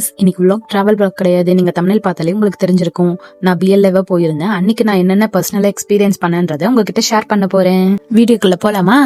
Guys, இன்னைக்கு vlog travel vlog கிடையாது. நீங்க thumbnail பார்த்தாலே உங்களுக்கு தெரிஞ்சிருக்கும். நான் BLA போயிருந்தேன். அன்னைக்கு நான் என்னென்ன பர்சனலா எக்ஸ்பீரியன்ஸ் பண்ணேன்றதை உங்ககிட்ட ஷேர் பண்ண போறேன். வீடியோக்குள்ள போலாமா?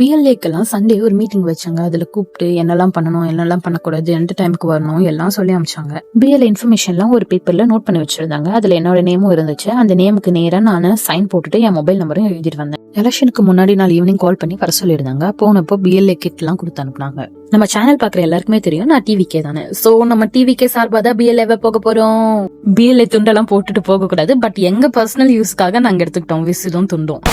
BLAக்கெல்லாம் சண்டே ஒரு மீட்டிங் வச்சாங்க. அதுல கூப்பிட்டு என்னெல்லாம் பண்ணணும், என்னெல்லாம் பண்ணக்கூடாது, எந்த டைமுக்கு வரணும் எல்லாம் சொல்லி அமிச்சாங்க. BLA இன்ஃபர்மேஷன்லாம் ஒரு பேப்பர்ல நோட் பண்ணி வச்சிருந்தாங்க. அதுல என்னோட நேமும் இருந்துச்சு. அந்த நேமுக்கு நேரா நான் சைன் போட்டுட்டு என் மொபைல் நம்பரும் எழுதிட்டு வந்தேன். எலெக்ஷனுக்கு முன்னாடி நாள் ஈவினிங் கால் பண்ணி வர சொல்லியிருந்தாங்க. போனப்போ BLA கிட் எல்லாம் கொடுத்து அனுப்புனாங்க. நம்ம சேனல் பாக்குற எல்லாருக்குமே தெரியும் நான் TVK தானே. சோ நம்ம TVK சார்பா தான் BLA போக போறோம். BLA துண்டெல்லாம் போட்டுட்டு போக கூடாது. பட் எங்க பர்சனல் யூஸ்க்காக நாங்க எடுத்துக்கிட்டோம் விசிலும் துண்டும்.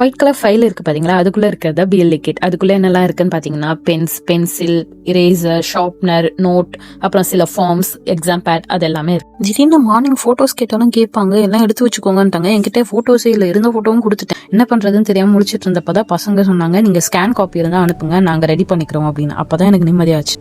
ஒயிட் கலர் ஃபைல் இருக்கு பாத்தீங்களா, அதுக்குள்ள இருக்கிறதா BLA கிட். அதுக்குள்ள என்னெல்லாம் இருக்குன்னு பாத்தீங்கன்னா pens, pencil, eraser, sharpener, note, அப்புறம் சில ஃபார்ம்ஸ், எக்ஸாம் பேட், அது எல்லாமே இருக்கு. திடீர்னு மார்னிங் போட்டோஸ் கேட்டாலும் கேட்பாங்க, எல்லாம் எடுத்து வச்சுக்கோங்கன்ட்டாங்க. என்கிட்ட போட்டோஸே இல்ல, இருந்த போட்டோவும் கொடுத்துட்டேன். என்ன பண்றதுன்னு தெரியாம முடிச்சிட்டு இருந்தப்பதான் பசங்க சொன்னாங்க, நீங்க ஸ்கேன் காப்பி இருந்தா அனுப்புங்க, நாங்க ரெடி பண்ணிக்கிறோம் அப்படின்னு. அப்பதான் எனக்கு நிம்மதியாச்சு.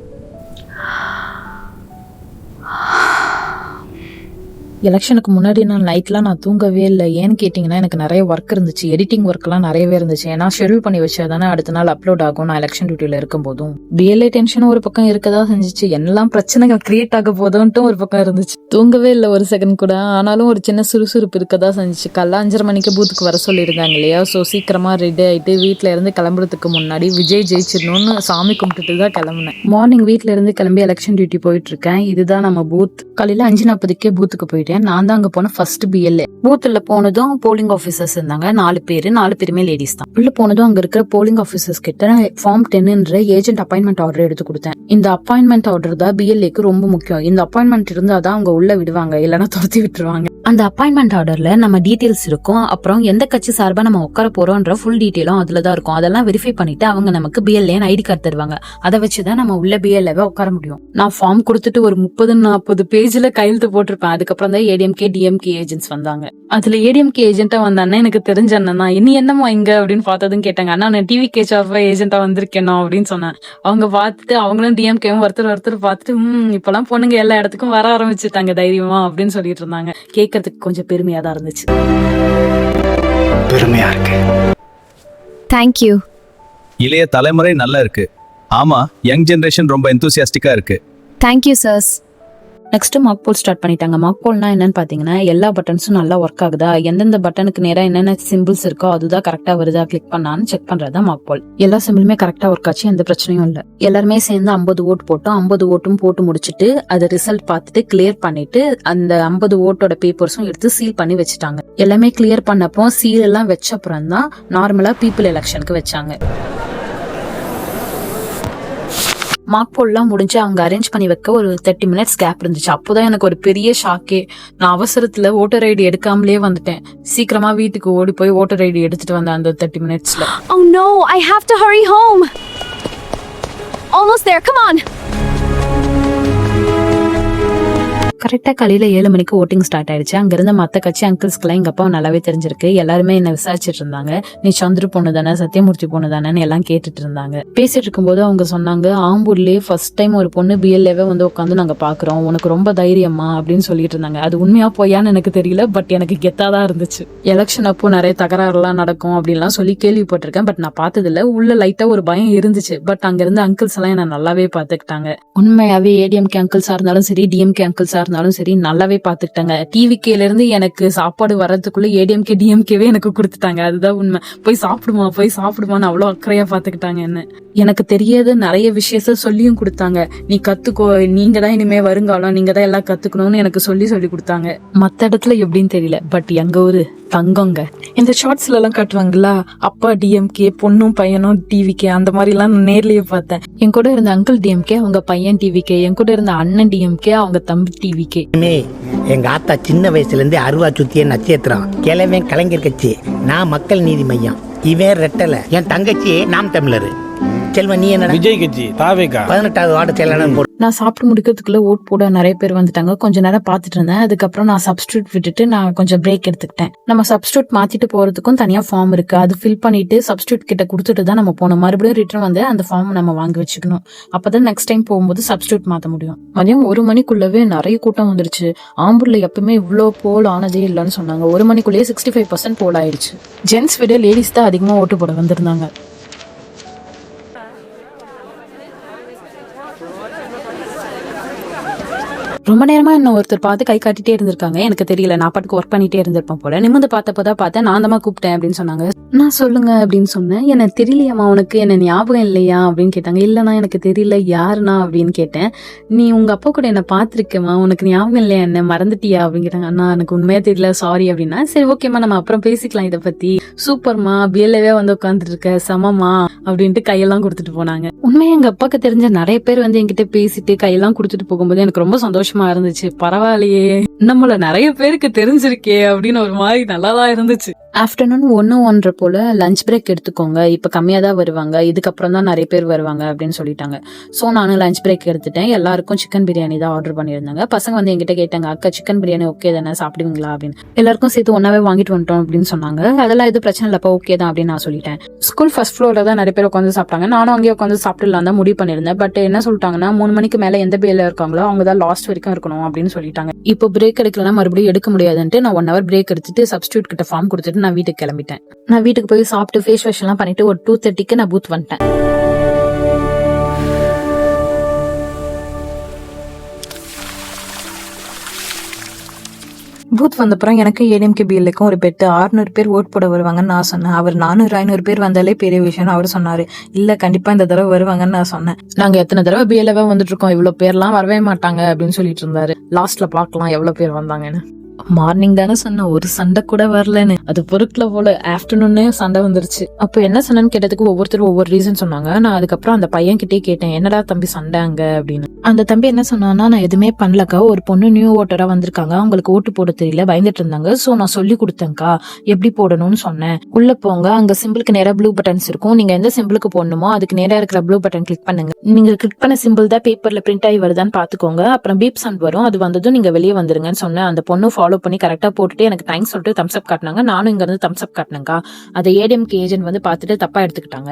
எலெக்ஷனுக்கு முன்னாடி நான் நைட்லாம் நான் தூங்கவே இல்லை. ஏன்னு கேட்டிங்கன்னா எனக்கு நிறைய ஒர்க் இருந்துச்சு. எடிட்டிங் ஒர்க்லாம் நிறையவே இருந்துச்சு. ஏன்னா ஷெடியூல் பண்ணி வச்சா தானே அடுத்த நாள் அப்லோட் ஆகும். நான் எலெக்ஷன் டியூட்டியில் இருக்கும் போதும் BLA டென்ஷனும் ஒரு பக்கம் இருக்கதா செஞ்சிச்சு. என்னெல்லாம் பிரச்சனைகள் கிரியேட் ஆக போதும்ட்டு ஒரு பக்கம் இருந்துச்சு. தூங்கவே இல்லை ஒரு செகண்ட் கூட. ஆனாலும் ஒரு சின்ன சுறுசுறுப்பு இருக்கதா செஞ்சிச்சு. காலைல 5:30 மணிக்கு பூத்துக்கு வர சொல்லியிருந்தாங்க இல்லையா. ஸோ சீக்கிரமா ரெடி ஆகிட்டு வீட்டில இருந்து கிளம்புறதுக்கு முன்னாடி விஜய் ஜெயிச்சிடணும்னு சாமி கும்பிட்டுட்டு தான் கிளம்புனேன். மார்னிங் வீட்டில இருந்து கிளம்பி எலெக்ஷன் டியூட்டி போயிட்டு இருக்கேன். இதுதான் நம்ம பூத். காலையில 5:40 பூத்துக்கு போயிட்டு நான் தான் அங்க போன ஃபர்ஸ்ட் BLA. பூத்துல போனதும் போலிங் ஆபீசர்ஸ் இருந்தாங்க. 4 பேருமே லேடிஸ் தான். உள்ள போனதும் அங்க இருக்கிற போலிங் ஆபீசர்ஸ் கிட்ட ஃபார்ம் 10ன்ற ஏஜென்ட் அப்பாயின்மெண்ட் ஆர்டர் எடுத்து கொடுத்தேன். இந்த அப்பாயின்மெண்ட் ஆர்டர் தான் BLAக்கு ரொம்ப முக்கியம். இந்த அப்பாயின்மெண்ட் இருந்தாதான் அவங்க உள்ள விடுவாங்க, இல்லைன்னா துரத்தி விட்டுருவாங்க. அந்த அப்பாயின்மெண்ட் ஆர்டர்ல நம்ம டீடைல்ஸ் இருக்கும். அப்புறம் எந்த கட்சி சார்பா நம்ம உட்கார போறோம்ன்ற ஃபுல் டீடைலும் அதுலதான் இருக்கும். அதெல்லாம் வெரிஃபை பண்ணிட்டு அவங்க நமக்கு BLA ஐடி கார்டு தருவாங்க. அதை வச்சுதான் நம்ம உள்ள BLAவை உட்கார முடியும். நான் ஃபார்ம் கொடுத்துட்டு ஒரு 30-40 பேஜ்ல கையெழுத்து போட்டிருப்பேன். அதுக்கப்புறம் தான் ADMK DMK ஏஜென்ட்ஸ் வந்தாங்க. அதுல ADMK ஏஜென்ட்டா வந்தானே எனக்கு தெரிஞ்ச அண்ணா, இனி என்னமா இங்க அப்படின்னு பார்த்ததும் கேட்டாங்க. அண்ணா நான் TVK சார்பா ஏஜென்ட்டா வந்திருக்கேன் அப்படின்னு சொன்னேன். அவங்க பார்த்துட்டு அவங்களும் DMKவும் ஒருத்தர் பார்த்துட்டு இப்பெல்லாம் பொண்ணுங்க எல்லா இடத்துக்கும் வர ஆரம்பிச்சுட்டாங்க தைரியமா அப்படின்னு சொல்லிட்டு இருந்தாங்க. கேட்கறதுக்கு கொஞ்சம் பெருமையா தான் இருந்துச்சு. பெருமையா இருக்கு. தேங்க்யூ. இளைய தலைமுறை நல்லா இருக்கு. ஆமா, யங் ஜெனரேஷன் ரொம்ப எந்தூசியாஸ்டிக்கா இருக்கு. தேங்க்யூ சர்ஸ். நெக்ஸ்ட் மார்க் போல் ஸ்டார்ட் பண்ணிட்டாங்க. மார்க் போல்னா என்னன்னு பாத்தீங்கன்னா எல்லா பட்டன்ஸும் நல்லா ஒர்க் ஆகுதா, எந்தெந்த பட்டனுக்கு நேரா என்னென்ன சிம்பிள்ஸ் இருக்கோ அதுதான் கரெக்டா வருதா கிளிக் பண்ணான்னு செக் பண்றதா மார்க் போல். எல்லா சிம்பிளுமே கரெக்டா ஒர்க் ஆச்சு, எந்த பிரச்சனையும் இல்ல. எல்லாருமே சேர்ந்து 50 ஓட் போட்டோம். 50 ஓட்டும் போட்டு முடிச்சுட்டு அது ரிசல்ட் பார்த்துட்டு கிளியர் பண்ணிட்டு அந்த 50 ஓட்டோட பேப்பர்ஸும் எடுத்து சீல் பண்ணி வச்சுட்டாங்க. எல்லாமே கிளியர் பண்ணப்போ சீல் எல்லாம் வச்ச அப்புறம் தான் நார்மலா பீப்புள் எலெக்ஷனுக்கு வச்சாங்க. மார்க் போல்லாம் முடிஞ்சு அவங்க அரேஞ்ச் பண்ணி வைக்க ஒரு 30 மினிட்ஸ் கேப் இருந்துச்சு. அப்போதான் எனக்கு ஒரு பெரிய ஷாக்கே. நான் அவசரத்துல ஓட்டர் ஐடி எடுக்காமலே வந்துட்டேன். சீக்கிரமா வீட்டுக்கு ஓடி போய் ஓட்டர் ஐடி எடுத்துட்டு வந்தேன் அந்த 30 மினிட்ஸ்ல. Oh no, I have to hurry home. Almost there, come on. கரெக்டா காலையில 7 மணிக்கு ஓட்டிங் ஸ்டார்ட் ஆயிடுச்சு. அங்க இருந்த மத்த கட்சி அங்கிள்ஸ்க்குலாம் எங்க அப்பா நல்லாவே தெரிஞ்சிருக்கு. எல்லாருமே என்ன விசாரிச்சுட்டு இருந்தாங்க. நீ சந்துரு பொண்ணு தானே, சத்தியமூர்த்தி பொண்ணு தானேன்னு எல்லாம் கேட்டுட்டு இருந்தாங்க. பேசிட்டு இருக்கும்போது அவங்க சொன்னாங்க, ஆம்பூர்லயே ஃபர்ஸ்ட் டைம் ஒரு பொண்ணு BLAவை வந்து உட்காந்து நாங்க பாக்குறோம், உனக்கு ரொம்ப தைரியமா அப்படின்னு சொல்லிட்டு இருந்தாங்க. அது உண்மையா போயான்னு எனக்கு தெரியல, பட் எனக்கு கெத்தாதான் இருந்துச்சு. எலெக்ஷன் அப்போ நிறைய தகராறுலாம் நடக்கும் அப்படின்லாம் சொல்லி கேள்விப்பட்டிருக்கேன். பட் நான் பார்த்தது இல்ல. உள்ள லைட்டா ஒரு பயம் இருந்துச்சு. பட் அங்க இருந்த அங்கிள்ஸ் எல்லாம் என்ன நல்லாவே பாத்துக்கிட்டாங்க. உண்மையாவே ADMK அங்கிள்ஸா இருந்தாலும் சரி, DMK அங்கிள்ஸா இருந்தாலும் சரி நல்லாவே பாத்துக்கிட்டாங்க. TVKல இருந்து எனக்கு சாப்பாடு வர்றதுக்குள்ள ADMK DMKவே எனக்கு கொடுத்துட்டாங்க. அதுதான் உண்மை. போய் சாப்பிடுமான்னு அவ்வளவு அக்கறையா பாத்துக்கிட்டாங்க என்ன. எனக்கு தெரியாத நிறைய விஷயத்த சொல்லியும் கொடுத்தாங்க. நீ கத்துக்கோ, நீங்க தான் இனிமே வருங்காலம், நீங்க தான் எல்லாம் கத்துக்கணும்னு எனக்கு சொல்லி கொடுத்தாங்க. மத்த இடத்துல எப்படின்னு தெரியல, பட் எங்க ஊரு தங்கங்க. இந்த ஷார்ட்ஸ்ல எல்லாம் காட்டுவாங்களா, அப்பா DMK, பொண்ணும் பையனும் TVK, அந்த மாதிரி எல்லாம் நேர்லயே பார்த்தேன். என் கூட இருந்த அங்கிள் DMK, அவங்க பையன் TVK. என் கூட இருந்த அண்ணன் DMK, அவங்க தம்பி டிவிக்கே. எங்க ஆத்தா சின்ன வயசுல இருந்தே அருவா சுத்திய நட்சத்திரம். கிழவன் கலைஞர் கட்சி, நான் மக்கள் நீதி மையம். இவன் ரெட்டல, என் தங்கச்சி நாம் தமிழர். செல்வன் நீ என்ன? விஜய் கட்சி தாவேகா 18வது வார்டு செயலாளர். நான் சாப்பிட்டு முடிக்கிறதுக்குள்ள ஓட் போட நிறைய பேர் வந்துட்டாங்க. கொஞ்ச நேரம் பார்த்துட்டு இருந்தேன். அதுக்கப்புறம் நான் சப்ஸ்டியூட் விட்டுட்டு நான் கொஞ்சம் பிரேக் எடுத்துக்கிட்டேன். நம்ம சப்ஸ்டியூட் மாத்திட்டு போறதுக்கும் தனியா ஃபார்ம் இருக்கு. அது ஃபில் பண்ணிட்டு சப்ஸ்டியூட் கிட்ட கொடுத்துட்டு தான் நம்ம போகணும். மறுபடியும் ரிட்டர்ன் வந்து அந்த ஃபார்ம் நம்ம வாங்கி வச்சுக்கணும். அப்பதான் நெக்ஸ்ட் டைம் போகும்போது சப்ஸ்டியூட் மாத்த முடியும். மதியம் 1 மணிக்குள்ளவே நிறைய கூட்டம் வந்துருச்சு. ஆம்பூர்ல எப்பவுமே இவ்வளோ போல் ஆனதே இல்லைன்னு சொன்னாங்க. 1 மணிக்குள்ளேயே 65% போல் ஆயிடுச்சு. ஜென்ஸ் விட லேடிஸ் தான் அதிகமா ஓட்டு போட வந்திருந்தாங்க. ரொம்ப நேரமா என்ன ஒருத்தர் பார்த்து கை காட்டிட்டே இருந்திருக்காங்க. எனக்கு தெரியல, நான் பாட்டுக்கு ஒர்க் பண்ணிட்டே இருந்திருப்பேன் போல. நிமிந்து பார்த்தப்பதான் பார்த்தேன். நான் தான் கூப்பிட்டேன் அப்படின்னு சொன்னாங்க. நான் சொல்லுங்க அப்படின்னு சொன்னேன். எனக்கு தெரியலையாமா, உனக்கு என்ன ஞாபகம் இல்லையா அப்படின்னு கேட்டாங்க. இல்லைண்ணா எனக்கு தெரியல, யாருண்ணா அப்படின்னு கேட்டேன். நீ உங்க அப்பா கூட என்ன பார்த்திருக்கேம்மா, உனக்கு ஞாபகம் இல்லையா, என்ன மறந்துட்டியா அப்படின்னு கேட்டாங்க. அண்ணா எனக்கு உண்மையா தெரியல, சாரி அப்படின்னா. சரி ஓகேம்மா, நம்ம அப்புறம் பேசிக்கலாம் இதை பத்தி. சூப்பர்மா, பிஎல்ஏவே வந்து உட்காந்துட்டு இருக்க, சமமா அப்படின்ட்டு கையெல்லாம் கொடுத்துட்டு போனாங்க. உண்மையா எங்க அப்பாக்கு தெரிஞ்ச நிறைய பேர் வந்து என்கிட்ட பேசிட்டு கையெல்லாம் கொடுத்துட்டு போகும்போது எனக்கு ரொம்ப சந்தோஷமா இருந்துச்சு. பரவாயில்லையே, நம்மள நிறைய பேருக்கு தெரிஞ்சிருக்கே அப்படின்னு ஒரு மாதிரி நல்லாதான் இருந்துச்சு. ஆஃப்டர்நூன் 1:01 போல லஞ்ச் பிரேக் எடுத்துக்கோங்க, இப்ப கம்மியா தான் வருவாங்க, இதுக்கப்புறம் தான் நிறைய பேர் வருவாங்க அப்படின்னு சொல்லிட்டாங்க. சோ நானும் லஞ்ச் பிரேக் எடுத்துட்டேன். எல்லாருக்கும் சிக்கன் பிரியாணி தான் ஆர்டர் பண்ணியிருந்தாங்க. பசங்க வந்து என்கிட்ட கேட்டாங்க, அக்கா சிக்கன் பிரியாணி ஓகே தானே, சாப்பிடுவீங்களா அப்படின்னு. எல்லாருக்கும் சேர்த்து ஒன்னாவே வாங்கிட்டு வந்துட்டோம் அப்படின்னு சொன்னாங்க. அதெல்லாம் எதுவும் பிரச்சனை இல்லப்பா, ஓகே தான் அப்படின்னு நான் சொல்லிட்டேன். ஸ்கூல் ஃபர்ஸ்ட் ஃப்ளோர்ல தான் நிறைய பேர் உட்காந்து சாப்பிட்டாங்க. நானும் அங்கேயே உட்காந்து சாப்பிட்டுலாம் தான் முடிவு பண்ணிருந்தேன். பட் என்ன சொல்லிட்டாங்கன்னா 3 மணிக்கு மேல எந்த பேர்ல இருக்காங்களோ அவங்க தான் லாஸ்ட் வரைக்கும் இருக்கணும் அப்படின்னு சொல்லிட்டாங்க. இப்போ பிரேக் எடுக்கலன்னா மறுபடியும் எடுக்க முடியாதுன்ட்டு நான் 1 hour பிரேக் எடுத்துட்டு சப்ஸ்டியூட் கிட்ட ஃபார்ம் கொடுத்துட்டு நான் வீட்டுக்கு கிளம்பிட்டேன். நான் வீட்டுக்கு போய் சாப்பிட்டு ஃபேஸ் வாஷ் எல்லாம் பண்ணிட்டு ஒரு 2:30க்கு நான் பூத் வந்துட்டேன். பூத் வந்தப்புறம் எனக்கு ஏடிஎம்கே பிஎல்ஏக்கும் ஒரு பெட்டு 600 பேர் ஓட் போட வருவாங்கன்னு நான் சொன்னேன். அவர் 400-500 பேர் வந்தாலே பெரிய விஷயம் அவர் சொன்னாரு. இல்ல கண்டிப்பா இந்த தடவை வருவாங்கன்னு நான் சொன்னேன். நாங்க எத்தனை தடவை பிஎல்ஏவா வந்துட்டு இருக்கோம், இவ்வளவு பேர்லாம் வரவே மாட்டாங்க அப்படின்னு சொல்லிட்டு இருந்தாரு. லாஸ்ட்ல பாக்கலாம் எவ்வளவு பேர் வந்தாங்கன்னு. மார்னிங் தானே சொன்ன, ஒரு சண்டை கூட வரலன்னு. அது பொருட்கள போல ஆஃப்டர்நூனே சண்டை வந்துருச்சு. அப்ப என்ன சொன்னு கேட்டதுக்கு ஒவ்வொருத்தரும் ஒவ்வொரு ரீசன் சொன்னாங்க. நான் அதுக்கப்புறம் அந்த பையன் கிட்டே கேட்டேன், என்னடா தம்பி சண்டை அங்க அப்படின்னு. அந்த தம்பி என்ன சொன்னான்னா, நான் எதுவுமே பண்ணலக்கா, ஒரு பொண்ணு நியூ ஓட்டரா வந்திருக்காங்க, அவங்களுக்கு ஓட்டு போட தெரியல, பயந்துட்டு இருந்தாங்க. சோ நான் சொல்லி கொடுத்தேன்க்கா எப்படி போடணும்னு சொன்னேன். உள்ள போங்க, அங்க சிம்பிளுக்கு நேரா ப்ளூ பட்டன்ஸ் இருக்கும், நீங்க எந்த சிம்பிளுக்கு போடணுமோ அதுக்கு நேரா இருக்கிற ப்ளூ பட்டன் கிளிக் பண்ணுங்க. நீங்க கிளிக் பண்ண சிம்பிள் தான் பேப்பர்ல பிரிண்ட் ஆகி வருதான்னு பாத்துக்கோங்க. அப்புறம் பீப் சவுண்ட் வரும், அது வந்ததும் நீங்க வெளியே வந்துருங்கன்னு சொன்னேன். அந்த பொண்ணு ஃபாலோ பண்ணி கரெக்டா போட்டுட்டு எனக்கு தேங்க்ஸ் சொல்லிட்டு தம்ஸ் அப் காட்டினாங்க. நானும் இங்க இருந்து தம்ஸ் அப் காட்டினேங்கா. அதை ஏடிஎம்கே ஏஜென்ட் வந்து பாத்துட்டு தப்பா எடுத்துக்கிட்டாங்க.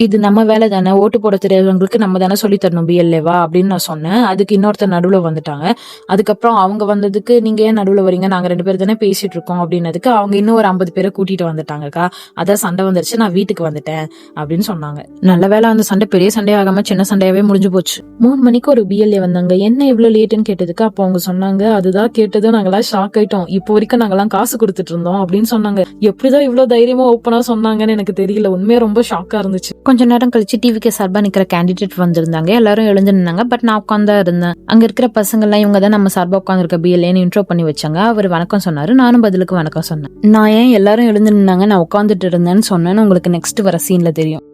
இது நம்ம வேலை தானே, ஓட்டு போட தெரியாதவங்களுக்கு நம்ம தானே சொல்லி தரணும் பிஎல்ஏவா அப்படின்னு நான் சொன்னேன். அதுக்கு இன்னொருத்தர் நடுவுல வந்துட்டாங்க. அதுக்கப்புறம் அவங்க வந்ததுக்கு, நீங்க ஏன் நடுவுல வரீங்க, நாங்க 2 பேர் தானே பேசிட்டு இருக்கோம் அப்படின்னதுக்கு அவங்க இன்னும் ஒரு 50 பேரை கூட்டிட்டு வந்துட்டாங்கக்கா, அதான் சண்டை வந்துருச்சு, நான் வீட்டுக்கு வந்துட்டேன் அப்படின்னு சொன்னாங்க. நல்ல வேலை அந்த சண்டை பெரிய சண்டையாகாம சின்ன சண்டையாவே முடிஞ்சு போச்சு. 3 மணிக்கு ஒரு பிஎல்ஏ வந்தாங்க. என்ன இவ்வளவு லேட்டுன்னு கேட்டதுக்கு அப்போ அவங்க சொன்னாங்க, அதுதான் கேட்டதும் நாங்கெல்லாம் ஷாக் ஆயிட்டோம், இப்போ வரைக்கும் நாங்கெல்லாம் காசு கொடுத்துட்டு இருந்தோம் அப்படின்னு சொன்னாங்க. எப்படிதான் இவ்வளவு தைரியமா ஓப்பனா சொன்னாங்கன்னு எனக்கு தெரியல. உண்மையா ரொம்ப ஷாக்கா இருந்துச்சு. கொஞ்ச நேரம் கழிச்சு டிவிக்கு சார்பா நிக்கிற கேண்டிடேட் வந்திருந்தாங்க. எல்லாரும் எழுந்து நின்னாங்க. பட் நான் உட்காந்தா இருந்தேன். அங்க இருக்கிற பசங்க எல்லாம் இவங்க தான் நம்ம சார்பா உட்காந்து இருக்க பிஎல்ஏன்னு இன்ட்ரோ பண்ணி வச்சாங்க. அவர் வணக்கம் சொன்னாரு, நானும் பதிலுக்கு வணக்கம் சொன்னேன். நான் ஏன் எல்லாரும் எழுந்து நின்னாங்க, நான் உட்காந்துட்டு இருந்தேன்னு சொன்னேன்னு உங்களுக்கு நெக்ஸ்ட் வர சீன்ல தெரியும்.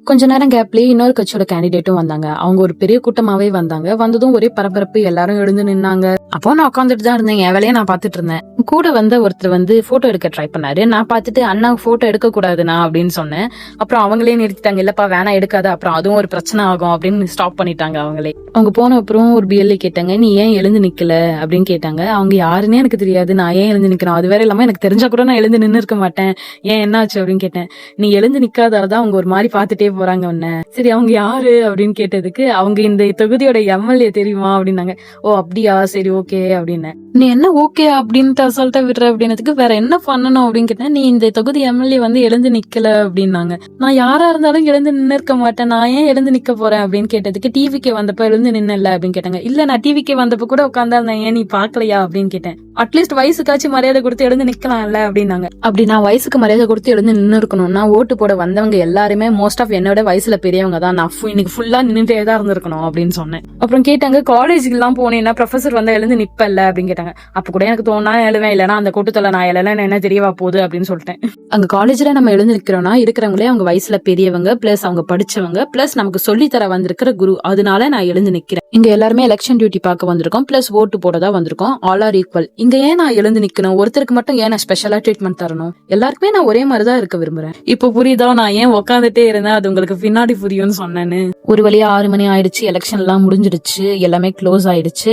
கொஞ்ச நேரம் கேப்லயே இன்னொரு கட்சியோட கேண்டிடேட்டும் வந்தாங்க. அவங்க ஒரு பெரிய கூட்டமாவே வந்தாங்க. வந்ததும் ஒரே பரபரப்பு, எல்லாரும் எழுந்து நின்னாங்க. அப்போ நான் உட்காந்துட்டு தான் இருந்தேன், என் வேலையை நான் பாத்துட்டு இருந்தேன். கூட வந்த ஒருத்தர் வந்து போட்டோ எடுக்க ட்ரை பண்ணாரு. நான் பாத்துட்டு, அண்ணா போட்டோ எடுக்க கூடாதுண்ணா அப்படின்னு சொன்னேன். அப்புறம் அவங்களே நிறுத்திட்டாங்க, இல்லப்பா வேணாம் எடுக்காத, அப்புறம் அதுவும் ஒரு பிரச்சனை ஆகும் அப்படின்னு ஸ்டாப் பண்ணிட்டாங்க அவங்களே. அவங்க போன அப்புறம் ஒரு பிஎல்ஏ கேட்டாங்க, நீ ஏன் எழுந்து நிக்கல அப்படின்னு கேட்டாங்க. அவங்க யாருன்னே எனக்கு தெரியாது, நான் ஏன் எழுந்து நிக்கணும், அது வேற இல்லாம எனக்கு தெரிஞ்சா கூட நான் எழுந்து நின்று இருக்க மாட்டேன், ஏன் என்ன ஆச்சு அப்படின்னு கேட்டேன். நீ எழுந்து நிக்காததான் அவங்க ஒரு மாதிரி பாத்துட்டே போறாங்க உன்ன. சரி அவங்க யாரு அப்படின்னு கேட்டதுக்கு, அவங்க இந்த தொகுதியோட எம்எல்ஏ தெரியுமா அப்படின்னாங்க. ஓ அப்படியா, சரி ஓகே அப்படின்னு. நீ என்ன ஓகே அப்படின்னு அசால்ட்டா விடுற அப்படின்னதுக்கு, வேற என்ன பண்ணணும் அப்படின்னு கேட்டேன். நீ இந்த தொகுதி எம்எல்ஏ வந்து எழுந்து நிக்கல அப்படின்னாங்க. நான் யாரா இருந்தாலும் எழுந்து நின்று இருக்க மாட்டேன், நான் ஏன் எழுந்து நிக்க போறேன் அப்படின்னு கேட்டதுக்கு, டிவிக்கே வந்தப்ப எழுந்து நின்னல அப்படின்னு கேட்டாங்க. இல்ல நான் டிவிக்கே வந்தப்ப கூட உட்காந்தா இருந்தேன், ஏன் நீ பாக்கலையா அப்படின்னு கேட்டேன். அட்லீஸ்ட் வயசுக்காச்சும் மரியாதை கொடுத்து எழுந்து நிக்கலாம்ல அப்படின்னாங்க. அப்படி நான் வயசுக்கு மரியாதை கொடுத்து எழுந்து நின்று இருக்கணும்னா ஓட்டு போட வந்தவங்க எல்லாருமே மோஸ்ட் ஆஃப் என்னோட வயசுல பெரியவங்க தான், நான் இன்னைக்கு ஃபுல்லா நின்றுட்டே தான் இருந்திருக்கணும் அப்படின்னு சொன்னேன். அப்புறம் கேட்டாங்க, காலேஜுக்கு எல்லாம் போனேன்னா ப்ரொஃபசர் வந்தா எழுந்து நிப்பல்ல அப்படின்னு கேட்டாங்க. கேட்டாங்க. அப்ப கூட எனக்கு தோணா எழுவேன், இல்லைன்னா அந்த கூட்டத்துல நான் எழல என்ன தெரியவா போகுது அப்படின்னு சொல்லிட்டேன். அங்க காலேஜ்ல நம்ம எழுந்து நிக்கிறோம்னா இருக்கிறவங்களே அவங்க வயசுல பெரியவங்க, பிளஸ் அவங்க படிச்சவங்க, பிளஸ் நமக்கு சொல்லி தர வந்திருக்கிற குரு. அதனால நான் எழுந்து நிக்கிறேன். இங்க எல்லாருமே எலெக்ஷன் டியூட்டி பார்க்க வந்திருக்கோம், பிளஸ் ஓட்டு போடதான் வந்திருக்கோம். All are equal. இங்க ஏன் நான் எழுந்து நிக்கணும்? ஒருத்தருக்கு மட்டும் ஏன் நான் ஸ்பெஷலா ட்ரீட்மெண்ட் தரணும்? எல்லாருக்குமே நான் ஒரே மாதிரிதான் இருக்க விரும்புறேன். இப்போ புரியுதா நான் ஏன் உட்காந்துட்டே இருந்தேன்? அது உங்களுக்கு பின்னாடி புரியும்னு சொன்னேன்னு. ஒரு வழியா 6 மணி ஆயிடுச்சு, எலெக்ஷன் எல்லாம் முடிஞ்சிடுச்சு, எல்லாமே க்ளோஸ் ஆயிடுச்சு.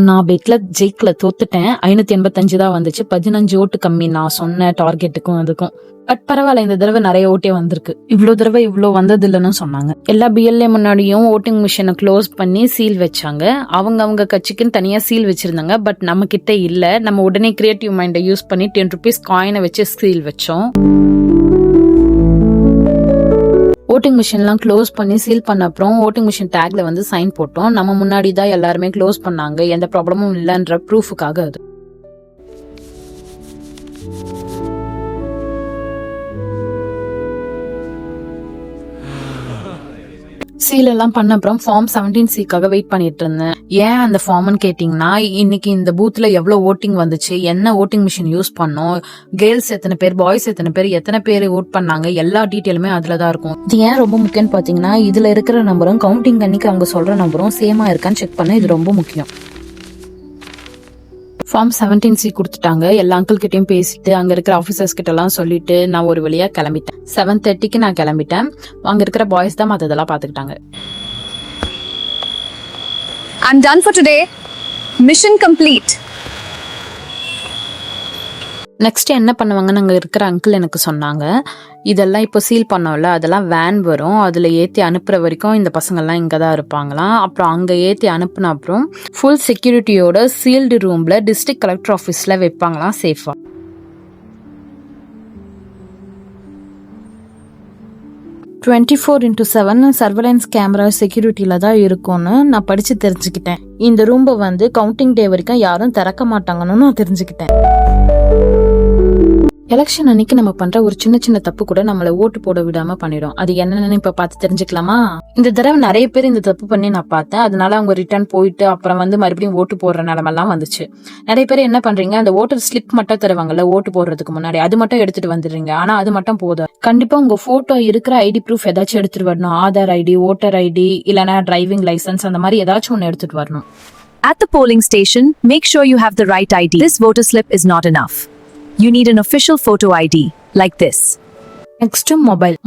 நான் பெட்ல ஜெயிக்கல, தோத்துட்டேன். 585 தான் வந்துச்சு, 15 ஓட்டு கம்மி நான் சொன்ன டார்கெட்டுக்கும் அதுக்கும். பட் பரவாயில்ல, இந்த தடவை நிறைய ஓட்டே வந்திருக்கு. இவ்வளவு தடவை இவ்வளவு வந்தது இல்லைன்னு சொன்னாங்க. எல்லா பிஎல்ஏ முன்னாடியும் ஓட்டிங் மிஷினை க்ளோஸ் பண்ணி சீல் வச்சாங்க. அவங்க கட்சிக்குன்னு தனியா சீல் வச்சிருந்தாங்க. பட் நம்ம கிட்ட இல்ல. நம்ம உடனே கிரியேட்டிவ் மைண்டை யூஸ் பண்ணி 10 rupees காயினை வச்சு சீல் வச்சோம். ஓட்டிங் மிஷின்லாம் க்ளோஸ் பண்ணி சீல் பண்ண அப்புறம் ஓட்டிங் மிஷின் டேக்ல வந்து சைன் போட்டோம். நம்ம முன்னாடி தான் எல்லாருமே க்ளோஸ் பண்ணாங்க, எந்த ப்ராப்ளமும் இல்லைன்ற ப்ரூஃபுக்காக. அது சீல் எல்லாம் பண்ண அப்புறம் ஃபார்ம் 17C வெயிட் பண்ணிட்டு இருந்தேன். ஏன் அந்த ஃபார்ம்னு கேட்டீங்கன்னா, இன்னைக்கு இந்த பூத்ல எவ்வளவு ஓட்டிங் வந்துச்சு, என்ன ஓட்டிங் மிஷின் யூஸ் பண்ணோம், கேர்ள்ஸ் எத்தனை பேர், பாய்ஸ் எத்தனை பேர் ஓட் பண்ணாங்க, எல்லா டீட்டெயிலுமே அதுலதான் இருக்கும். இது ஏன் ரொம்ப முக்கியம்னு பாத்தீங்கன்னா, இதுல இருக்கிற நம்பரும் கவுண்டிங் அன்னைக்கு அவங்க சொல்ற நம்பரும் சேமா இருக்கான்னு செக் பண்ண இது ரொம்ப முக்கியம். ஃபார்ம் 17C கொடுத்துட்டாங்க. எல்லா அங்கிள் கிட்டையும் பேசிட்டு அங்க இருக்கிற ஆபீசர்ஸ் கிட்ட எல்லாம் சொல்லிட்டு நான் ஒரு வழியா கிளம்பிட்டேன். 7:30 நான் கிளம்பிட்டேன். அங்க இருக்கிற பாய்ஸ் தான் மத்ததெல்லாம் பாத்துக்கிட்டாங்க. I'm done for today. Mission complete. Next என்ன பண்ணுவாங்கன்னு அங்க இருக்கிற அங்கிள் எனக்கு சொன்னாங்க. இதெல்லாம் இப்போ சீல் பண்ணோம்ல, அதெல்லாம் வேன் வரும், அதுல ஏத்தி அனுப்புற வரைக்கும் இந்த பசங்க எல்லாம் இங்கதான் இருப்பாங்களாம். அப்புறம் அங்க ஏத்தி அனுப்புன அப்புறம் ஃபுல் செக்யூரிட்டியோட சீல்டு ரூம்ல டிஸ்ட்ரிக்ட் கலெக்டர் ஆபீஸ்ல வைப்பாங்களாம் சேஃபா. "24/7 சர்வேலன்ஸ் கேமரா செக்யூரிட்டியில தான் இருக்கும்னு நான் படிச்சு தெரிஞ்சுக்கிட்டேன். இந்த ரூம்பை வந்து கவுண்டிங் டே வரைக்கும் யாரும் திறக்க மாட்டாங்கன்னு நான் தெரிஞ்சுக்கிட்டேன். எலெக்ஷன் அன்னைக்கு நம்ம பண்ற ஒரு சின்ன தப்பு கூட நம்மளை ஓட்டு போட விடாம பண்ணிடும். அது என்னன்னு இப்ப பார்த்து தெரிஞ்சுக்கலாமா? இந்த தடவை நிறைய பேர் இந்த தப்பு பண்ணி நான் பார்த்தேன். அதனால அவங்க ரிட்டர்ன் போயிட்டு அப்புறம் வந்து மறுபடியும் ஓட்டு போடுற நிலமெல்லாம் வந்துச்சு. நிறைய பேர் என்ன பண்றீங்க, அந்த ஓட்டர் ஸ்லிப் மட்டும் தருவாங்கல்ல ஓட்டு போடுறதுக்கு முன்னாடி, அது மட்டும் எடுத்துட்டு வந்துடுறீங்க. ஆனா அது மட்டும் போதும். கண்டிப்பா உங்க போட்டோ இருக்கிற ஐடி ப்ரூஃப் ஏதாச்சும் எடுத்துட்டு வரணும். ஆதார் ஐடி, ஓட்டர் ஐடி, இல்லனா டிரைவிங் லைசன்ஸ், அந்த மாதிரி ஏதாச்சும் ஒன்னு எடுத்துட்டு வரணும். At the polling station, make sure you have the right ID. This voter slip is not enough. You need an official photo ID, like this. Next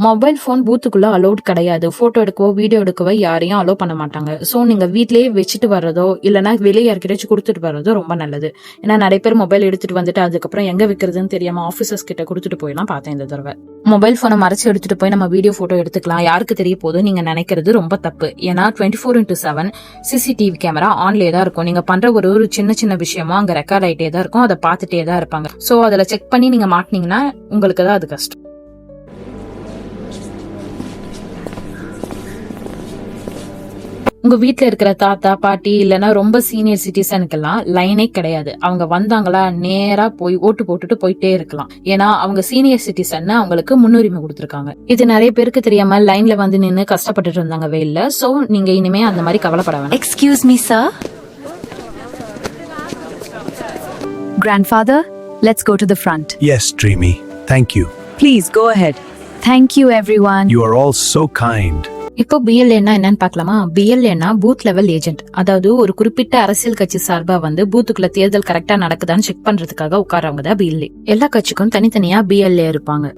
mobile phone பூத்துக்குள்ள allowed கிடையாது. Photo எடுக்கவோ video எடுக்கவோ யாரையும் allow பண்ண மாட்டாங்க. So நீங்க வீட்லயே வச்சுட்டு வர்றதோ இல்லனா வெளியே யாருக்கிட்டாச்சும் கொடுத்துட்டு வர்றதோ ரொம்ப நல்லது. ஏன்னா நிறைய பேர் மொபைல் எடுத்துட்டு வந்துட்டு அதுக்கப்புறம் எங்க வைக்கிறதுன்னு தெரியாம ஆபீசர்ஸ் கிட்ட கொடுத்துட்டு போயெல்லாம் பார்த்தேன் இந்த தடவை. மொபைல் போனை மறைச்சு எடுத்துட்டு போய் நம்ம வீடியோ போட்டோ எடுத்துக்கலாம், யாருக்கு தெரிய போதும் நீங்க நினைக்கிறது ரொம்ப தப்பு. ஏன்னா 24/7 சிசிடிவி கேமரா ஆன்லயே தான் இருக்கும். நீங்க பண்ற ஒரு சின்ன விஷயமும் அங்க ரெக்கார்ட் ஆயிட்டே தான் இருக்கும், அதை பார்த்துட்டே தான் இருப்பாங்க. சோ அதுல செக் பண்ணி நீங்க மாட்டினீங்கன்னா உங்களுக்கு தான் அது கஷ்டம். உங்க வீட்டுல இருக்கிற தாத்தா பாட்டி இல்லனா ரொம்ப சீனியர் சிட்டிசனுக்கெல்லாம் லைனே கிடையாது. அவங்க வந்தாங்களா நேரா போய் ஓட்டு போட்டுட்டு போயிட்டே இருக்கலாம். ஏன்னா அவங்க சீனியர் சிட்டிசன் அவங்களுக்கு முன்னுரிமை கொடுத்திருக்காங்க. இது நிறைய பேருக்கு தெரியாம லைன்ல வந்து நின்னு கஷ்டப்பட்டுட்டு இருந்தாங்க வெயில்ல. சோ நீங்க இனிமே அந்த மாதிரி கவலைப்பட வேண்டாம். Excuse me, sir. Grandfather, let's go to the front. Yes, Dreamy. Thank you. Please go ahead. Thank you, everyone. You are all so kind. இப்போ BLAன்னா என்னன்னு பாக்கலாமா? BLAன்னா பூத் லெவல் ஏஜென்ட். அதாவது ஒரு குறிப்பிட்ட அரசியல் கட்சி சார்பா வந்து பூத்துக்குள்ள தேர்தல் கரெக்டா நடக்குதான்னு செக் பண்றதுக்காக உட்காரவங்க தான் BLA. எல்லா கட்சிக்கும் தனித்தனியா BLA இருப்பாங்க.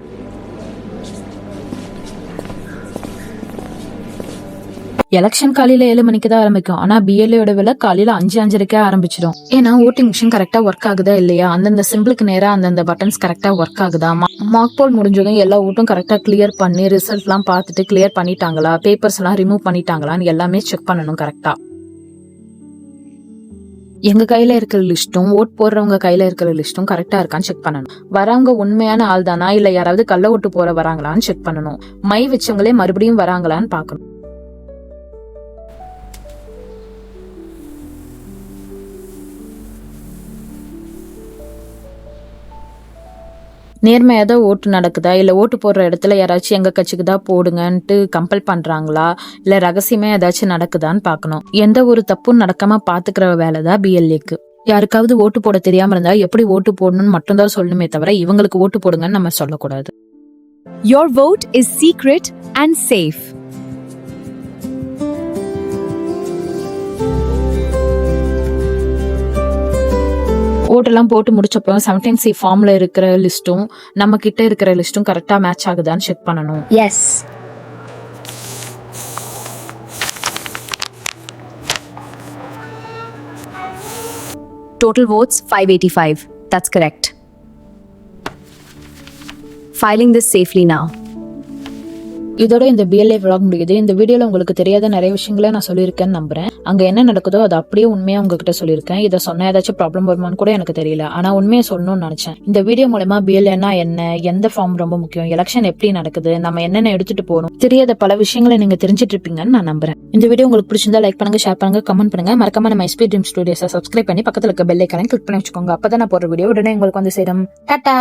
எலெக்ஷன் காலையில 7 மணிக்கு தான் ஆரம்பிக்கும். ஆனா BLAயோட வேலை காலையில 5:05 ஆரம்பிச்சிடும். ஏன்னா ஓட்டிங் மிஷின் கரெக்டா ஒர்க் ஆகுதா இல்லையா, அந்தந்த சிம்பிளுக்கு நேரா அந்தந்த பட்டன்ஸ் கரெக்டா ஒர்க் ஆகுதா, மார்க் போல் முடிஞ்சதும் எல்லா ஓட்டும் கரெக்டா கிளியர் பண்ணி ரிசல்ட் எல்லாம் பார்த்துட்டு கிளியர் பண்ணிட்டாங்களா, பேப்பர்ஸ் எல்லாம் ரிமூவ் பண்ணிட்டாங்களான்னு எல்லாமே செக் பண்ணணும் கரெக்டா. எங்க கையில இருக்கிற லிஸ்டும் ஓட் போடுறவங்க கையில இருக்கிற லிஸ்டும் கரெக்டா இருக்கான்னு செக் பண்ணணும். வரவங்க உண்மையான ஆள் தானா இல்ல யாராவது கள்ள ஓட்டு போற வராங்களான்னு செக் பண்ணணும். மை வச்சவங்களே மறுபடியும் வராங்களான்னு பாக்கணும். நேர்மையாதான் ஓட்டு நடக்குதா இல்ல ஓட்டு போடுற இடத்துல யாராச்சும் எங்க கட்சிக்கு தான் போடுங்கன்ட்டு கம்பல் பண்றாங்களா இல்ல ரகசியமா ஏதாச்சும் நடக்குதான்னு பாக்கணும். எந்த ஒரு தப்பும் நடக்காம பாத்துக்கிற வேலைதான் BLAக்கு. யாருக்காவது ஓட்டு போட தெரியாம இருந்தா எப்படி ஓட்டு போடணும்னு மட்டும்தான் சொல்லணுமே தவிர இவங்களுக்கு ஓட்டு போடுங்கன்னு நம்ம சொல்லக்கூடாது. Your vote is secret and safe. ஓட்டெல்லாம் போட்டு முடிச்சப்போ சம்டைம்ஸ் ஃபார்ம்ல இருக்கிற லிஸ்ட்டும் நம்ம கிட்ட இருக்கிற லிஸ்ட்டும் கரெக்டா மேட்ச் ஆகுதான்னு செக் பண்ணணும். Yes. Total votes 585. That's correct. Filing this safely now. இதோட இந்த BLA vlog முடியுது. இந்த வீடியோல உங்களுக்கு தெரியாத நிறைய விஷயங்களை நான் சொல்லியிருக்கேன்னு நம்புறேன். அங்க என்ன நடக்குதோ அது அப்படியே உண்மையா உங்ககிட்ட சொல்லியிருக்கேன். இதை சொன்னா ஏதாச்சும் ப்ராப்ளம் வருமானு கூட எனக்கு தெரியல. ஆனா உண்மையை சொல்லணும்னு நினைச்சேன். இந்த வீடியோ மூலமா BLAனா என்ன, எந்த ஃபார்ம் ரொம்ப முக்கியம், எலெக்ஷன் எப்படி நடக்குது, நம்ம என்னென்ன எடுத்துட்டு போகணும், தெரியாத பல விஷயங்களை நீங்க தெரிஞ்சிட்டு இருப்பீங்கன்னு நான் நம்புறேன். இந்த வீடியோ உங்களுக்கு பிடிச்சிருந்தா லைக் பண்ணுங்க, ஷேர் பண்ணுங்க, கமெண்ட் பண்ணுங்க. மறக்காம நம்ம SP Dream Studios சப்ஸ்கிரைப் பண்ணி பக்கத்துல இருக்க பெல் ஐகானை கிளிக் பண்ணி வச்சுக்கோங்க. அப்பதான் நான் போடுற வீடியோ உடனே உங்களுக்கு வந்து சேரும். டாடா.